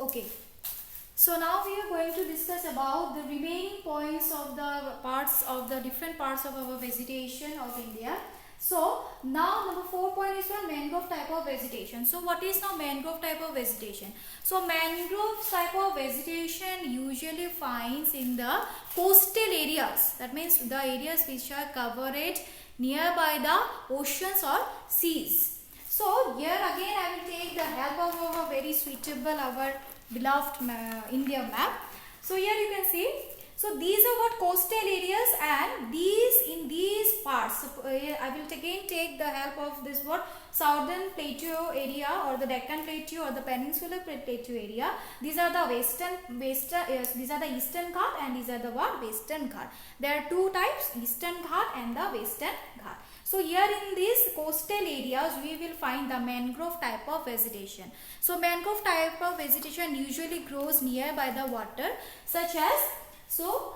Okay. So now we are going to discuss about the remaining points of the different parts of our vegetation of India. So now number 4 point is one mangrove type of vegetation. So what is now mangrove type of vegetation? So mangrove type of vegetation usually finds in the coastal areas. That means the areas which are covered nearby the oceans or seas. So here again I will take the help of our very suitable, our beloved India map. So here you can see, so these are what coastal areas, and in these parts, so, I will again take the help of this what southern plateau area or the Deccan plateau or the peninsular plateau area. These are the these are the Eastern Ghat, and these are the what Western Ghat. There are two types, Eastern Ghat and the Western Ghat. So here in these coastal areas we will find the mangrove type of vegetation. So mangrove type of vegetation usually grows nearby the water, such as, so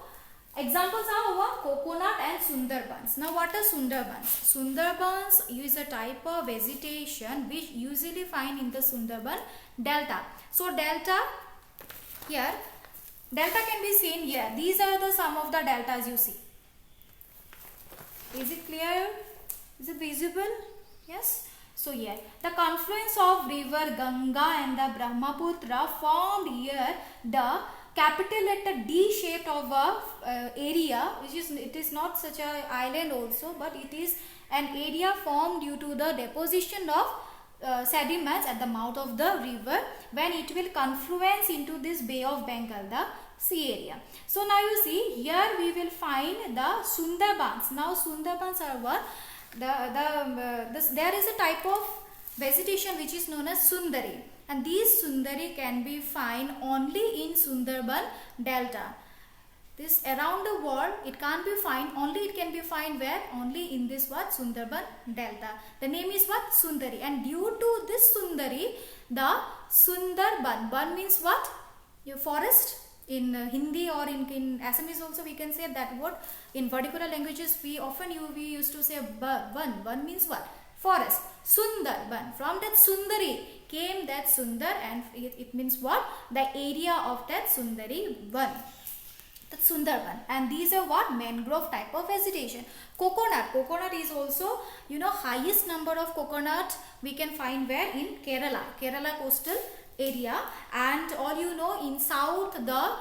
examples are one coconut and Sundarbans. Now what are Sundarbans? Sundarbans is a type of vegetation which usually find in the Sundarban delta. So delta, here delta can be seen here. These are the some of the deltas you see. Is it clear? Is it visible? Yes. So here the confluence of river Ganga and the Brahmaputra formed here the capital at a D shaped of a area, which is, it is not such a island also, but it is an area formed due to the deposition of sediments at the mouth of the river when it will confluence into this Bay of Bengal, the sea area. So now you see here we will find the Sundarbans. Now Sundarbans are what? There is a type of vegetation which is known as Sundari, and these Sundari can be found only in Sundarban delta. This around the world it can't be found, only it can be found where? Only in this what? Sundarban delta. The name is what? Sundari, and due to this Sundari, the Sundarban, ban means what? Your forest. In Hindi or in Assamese also we can say that word. In particular languages we often used to say ban. Ban means what? Forest. Sundarban. From that Sundari came that Sundar, and it means what? The area of that Sundari ban. That Sundarban. And these are what? Mangrove type of vegetation. Coconut. Coconut is also, you know, highest number of coconut we can find where? In Kerala. Kerala coastal area. And all you know, in south the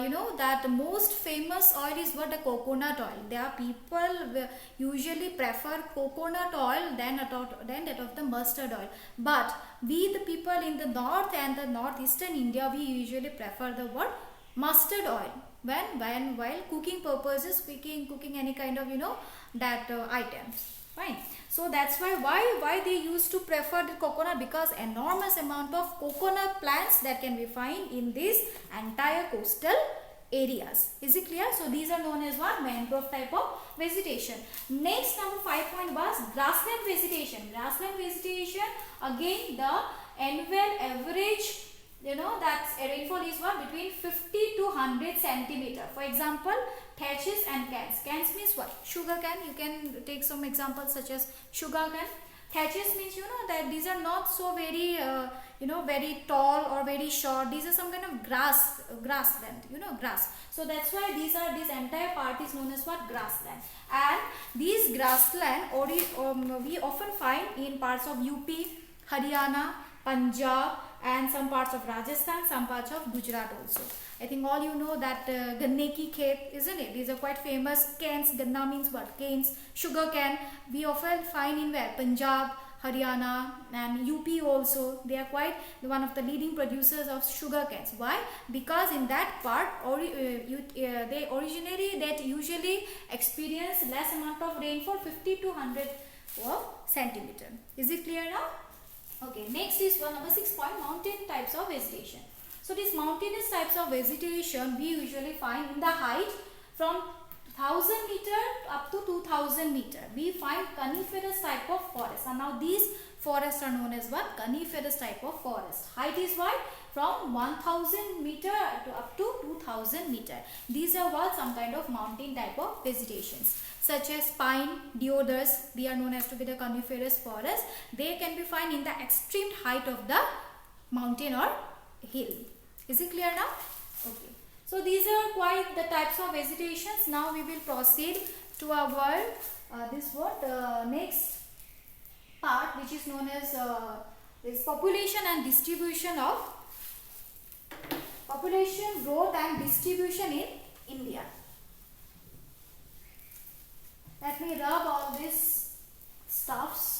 you know that the most famous oil is what? The coconut oil. There are people usually prefer coconut oil than that of the mustard oil, but we the people in the north and the northeastern India, we usually prefer the what? Mustard oil while cooking purposes, cooking any kind of, you know, that items. Fine. So that's why they used to prefer the coconut, because enormous amount of coconut plants that can be found in these entire coastal areas. Is it clear? So these are known as what? Mangrove type of vegetation. Next, number 5 point was grassland vegetation. Grassland vegetation, again the annual average, you know, that rainfall is what? Between 50 to 100 centimeter. For example, thatches and cans. Cans means what? Sugar cane. You can take some examples such as sugar cane. Thatches means, you know, that these are not so very you know, very tall or very short. These are some kind of grassland, you know, grass. So that's why this entire part is known as what? Grassland. And these grassland we often find in parts of UP, Haryana, Punjab, and some parts of Rajasthan, some parts of Gujarat also. I think all you know that ganne ki khet, isn't it? These are quite famous. Canes, ganna means what? Canes. Sugar cane, we often find in where? Punjab, Haryana, and UP also. They are quite one of the leading producers of sugar canes. Why? Because in that part, they originally that usually experience less amount of rainfall, 50 to 100 centimeter. Is it clear now? Okay, next is number 6 point, mountain types of vegetation. So these mountainous types of vegetation we usually find in the height from 1000 meter up to 2000 meter. We find coniferous type of forest, and now these forests are known as what? Coniferous type of forest. Height is what? From 1000 meter to up to 2000 meter. These are what? Some kind of mountain type of vegetations, such as pine, deodars. They are known as to be the coniferous forest. They can be found in the extreme height of the mountain or hill. Is it clear now? Okay. So these are quite the types of vegetations. Now we will proceed to our next part, which is known as this population and distribution of population growth and distribution in India. Let me rub all these stuffs.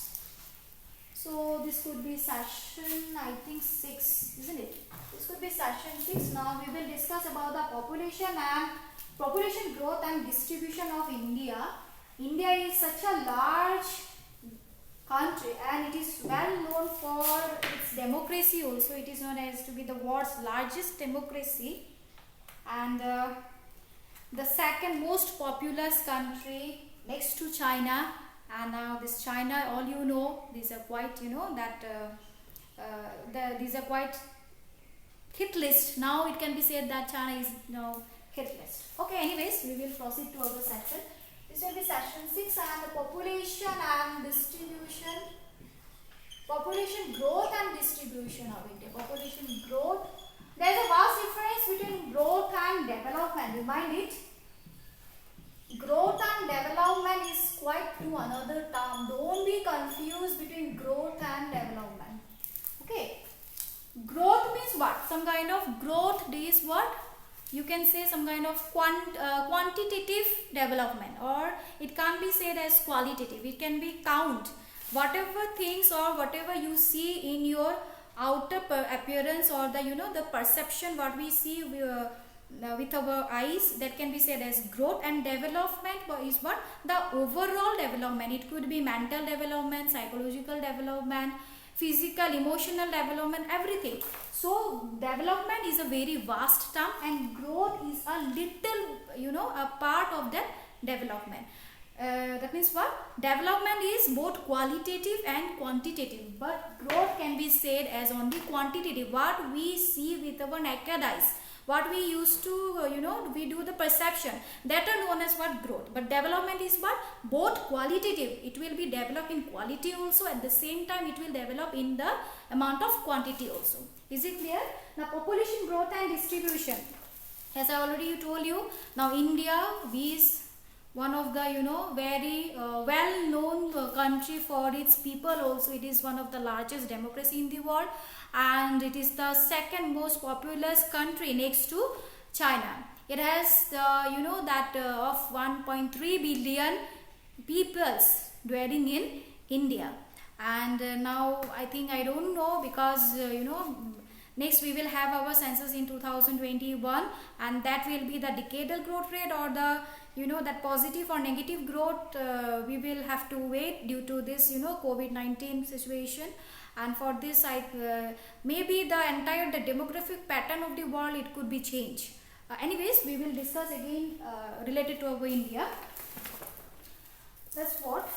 So this could be session, I think 6, isn't it? This could be session 6. Now we will discuss about the population growth and distribution of India. India is such a large country and it is well known for its democracy also. It is known as to be the world's largest democracy and the second most populous country next to China. And now this China, all you know, these are quite, you know, that these are quite hit list. Now it can be said that China is now hit list. Okay, anyways, we will proceed to our section. This will be session 6 and the population and distribution, population growth and distribution of India. Population growth. There is a vast difference between growth and development. Remind it. Growth and development is quite to another term. Don't be confused between growth and development. Okay. Growth means what? Some kind of growth is what? You can say some kind of quantitative development, or it can't be said as qualitative. It can be count. Whatever things or whatever you see in your outer appearance or the, you know, the perception what we see with our eyes, that can be said as growth. And development is what? The overall development. It could be mental development, psychological development, physical, emotional development, everything. So development is a very vast term and growth is a little, you know, a part of that development. That means what? Development is both qualitative and quantitative, but growth can be said as only quantitative. What we see with our naked eyes, what we used to, you know, we do the perception, that are known as what? Growth. But development is what? Both qualitative. It will be developed in quality also, at the same time it will develop in the amount of quantity also. Is it clear? Now population growth and distribution. As I already told you, now India is one of the, you know, very well known country for its people also. It is one of the largest democracy in the world and it is the second most populous country next to China. It has the, you know, that of 1.3 billion peoples dwelling in India. And now I think, I don't know, because you know, next we will have our census in 2021 and that will be the decadal growth rate or the, you know, that positive or negative growth. We will have to wait due to this, you know, COVID-19 situation. And for this, maybe the demographic pattern of the world, it could be changed. Anyways, we will discuss again related to our India. That's what.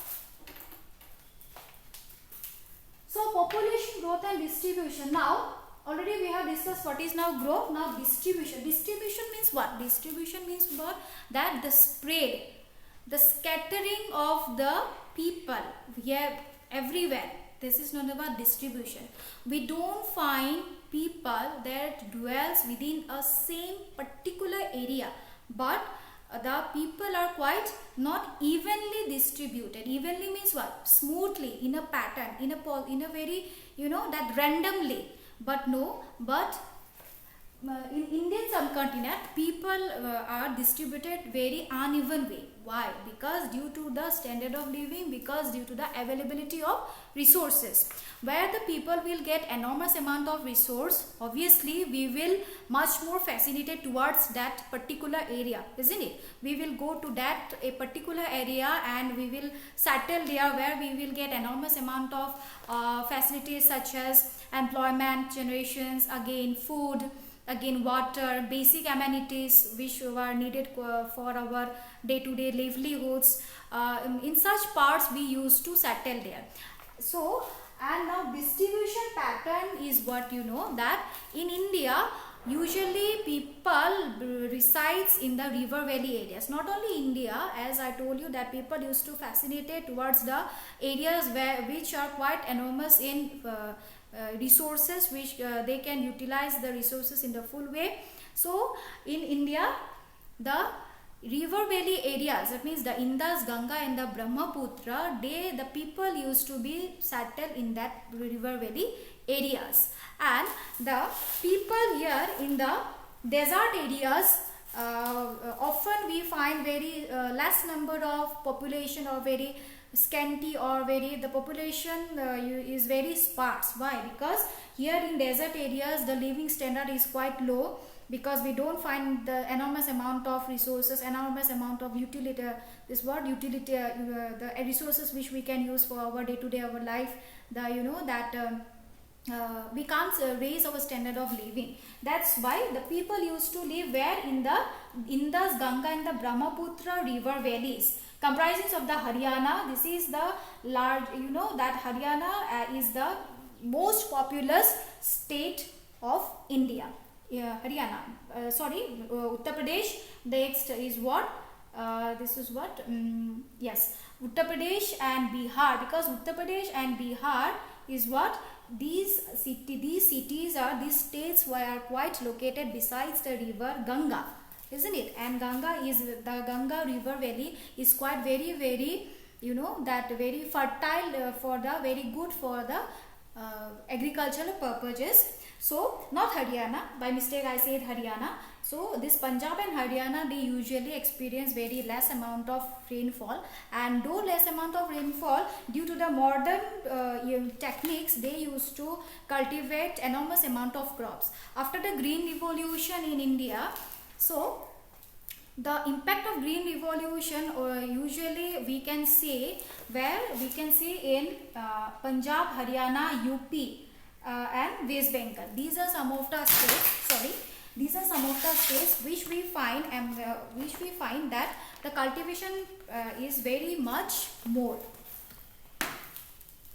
So population growth and distribution. Now already we have discussed what is now growth. Now distribution. Distribution means what? Distribution means what? That the spread, the scattering of the people here everywhere. This is not about distribution. We don't find people that dwells within a same particular area, but the people are quite not evenly distributed. Evenly means what? Smoothly, in a pattern, in a very, you know, that randomly. But no, but in Indian subcontinent, people are distributed very uneven way. Why? Because due to the standard of living, because due to the availability of resources. Where the people will get enormous amount of resource, obviously we will much more facilitate towards that particular area, isn't it? We will go to that a particular area and we will settle there, where we will get enormous amount of facilities such as employment generations, again food, again water, basic amenities which were needed for our day-to-day livelihoods. In such parts we used to settle there. So, and now distribution pattern is what, you know, that in India usually people resides in the river valley areas. Not only India, as I told you, that people used to fascinate towards the areas which are quite enormous in resources which they can utilize the resources in the full way. So in India, the river valley areas, that means the Indus, Ganga and the Brahmaputra, the people used to be settled in that river valley areas, and the people here in the desert areas, often we find very less number of population, or very scanty, or the population is very sparse. Why? Because here in desert areas the living standard is quite low, because we don't find the enormous amount of resources, enormous amount of utility, the resources which we can use for our day-to-day our life, we can't raise our standard of living. That's why the people used to live where? In the Indus, Ganga and the Brahmaputra river valleys, comprising of the Haryana. This is the large, that Haryana is the most populous state of India. Haryana, Uttar Pradesh. Next is what? This is what? Yes, Uttar Pradesh and Bihar, because Uttar Pradesh and Bihar is what? These states are quite located besides the river Ganga, isn't it? And the Ganga river valley is quite very very fertile, very good for the agricultural purposes. So not Haryana, by mistake I said Haryana. So this Punjab and Haryana, they usually experience very less amount of rainfall, and though less amount of rainfall, due to the modern techniques, they used to cultivate enormous amount of crops. After the Green Revolution in India, so the impact of Green Revolution usually we can see in Punjab, Haryana, UP and West Bengal. These are some of the states which we find that the cultivation is very much more.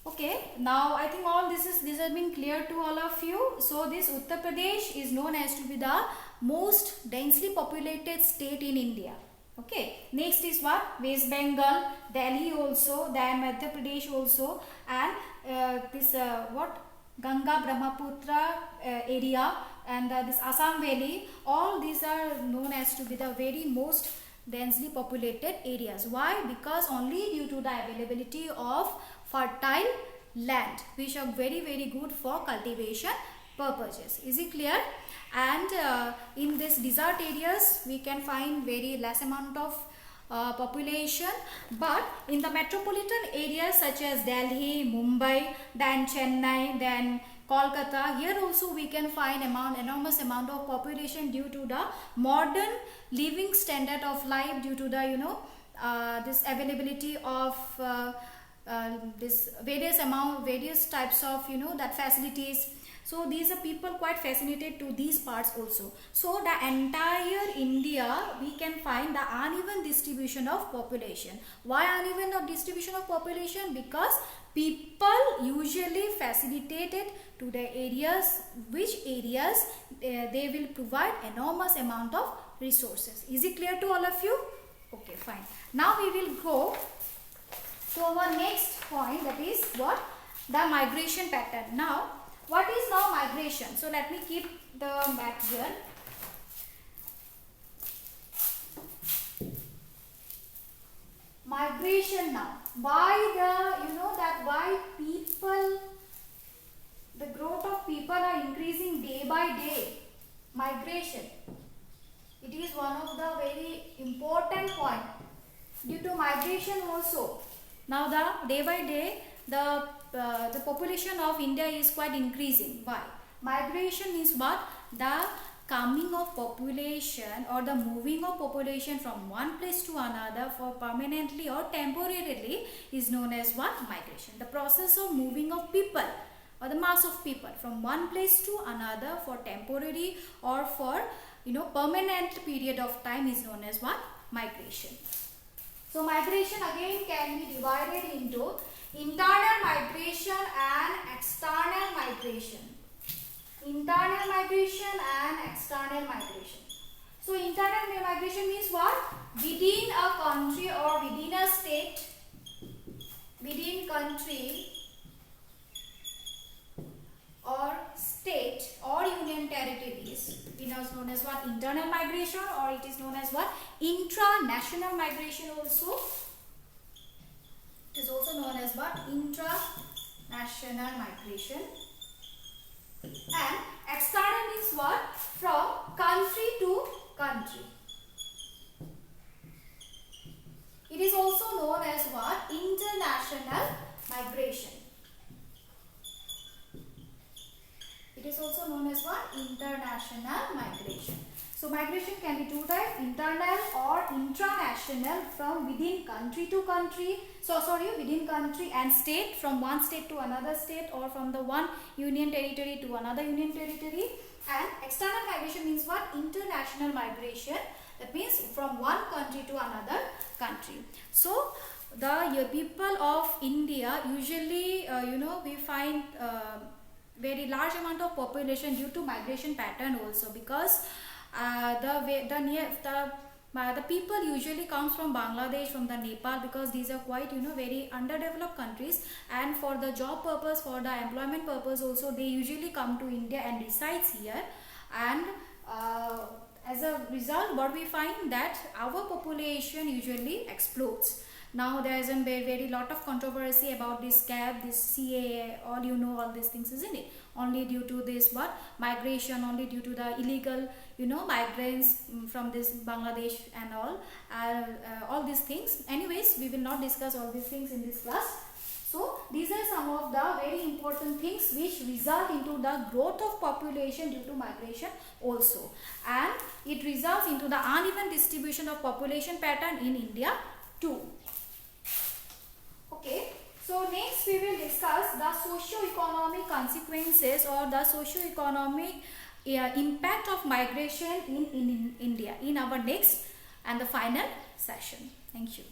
Okay, now I think all this has been clear to all of you. So this Uttar Pradesh is known as to be the most densely populated state in India. Okay, next is what? West Bengal, Delhi also, then Madhya Pradesh also, and Ganga Brahmaputra area, and this Assam Valley. All these are known as to be the very most densely populated areas. Why? Because only due to the availability of fertile land, which are very very good for cultivation purposes. Is it clear? And in this desert areas we can find very less amount of population, but in the metropolitan areas such as Delhi, Mumbai, then Chennai, then Kolkata, here also we can find enormous amount of population due to the modern living standard of life, due to the this availability of this various types of that facilities. So these are people quite fascinated to these parts also. So the entire India we can find the uneven distribution of population. Why uneven distribution of population? Because people usually facilitated to the areas, which areas they will provide enormous amount of resources. Is it clear to all of you? Okay, fine. Now we will go to our next point, that is what? The migration pattern. Now what is now migration? So let me keep the map here. Migration now. Why why people, the growth of people are increasing day by day? Migration. It is one of the very important point. Due to migration also, now the day by day the population of India is quite increasing. Why? Migration means what? The coming of population or the moving of population from one place to another for permanently or temporarily is known as what? Migration. The process of moving of people or the mass of people from one place to another for temporary or for permanent period of time is known as what? Migration. So migration again can be divided into internal migration and external migration. Internal migration and external migration. So internal migration means what? Within a country or within a state, within country is known as what? Internal migration, or it is known as what? Intra-national migration also. It is also known as what? Intra-national migration. And external means what? From country to country. It is also known as what? International migration. It is also known as what? International migration. So migration can be two types, internal or intranational, from within country to country. Within country and state, from one state to another state, or from the one union territory to another union territory. And external migration means what? International migration. That means from one country to another country. So the people of India usually, we find very large amount of population due to migration pattern also, because the people usually comes from Bangladesh, from the Nepal, because these are quite very underdeveloped countries, and for the job purpose, for the employment purpose also, they usually come to India and resides here. And as a result, what we find that our population usually explodes. Now there is a very lot of controversy about this CAB, this CAA, all these things, isn't it? Only due to this what? Migration, only due to the illegal migrants from this Bangladesh and all these things. Anyways, we will not discuss all these things in this class. So these are some of the very important things which result into the growth of population due to migration also, and it results into the uneven distribution of population pattern in India too. Okay, so next we will discuss the socio-economic consequences or the socio-economic impact of migration in India in our next and the final session. Thank you.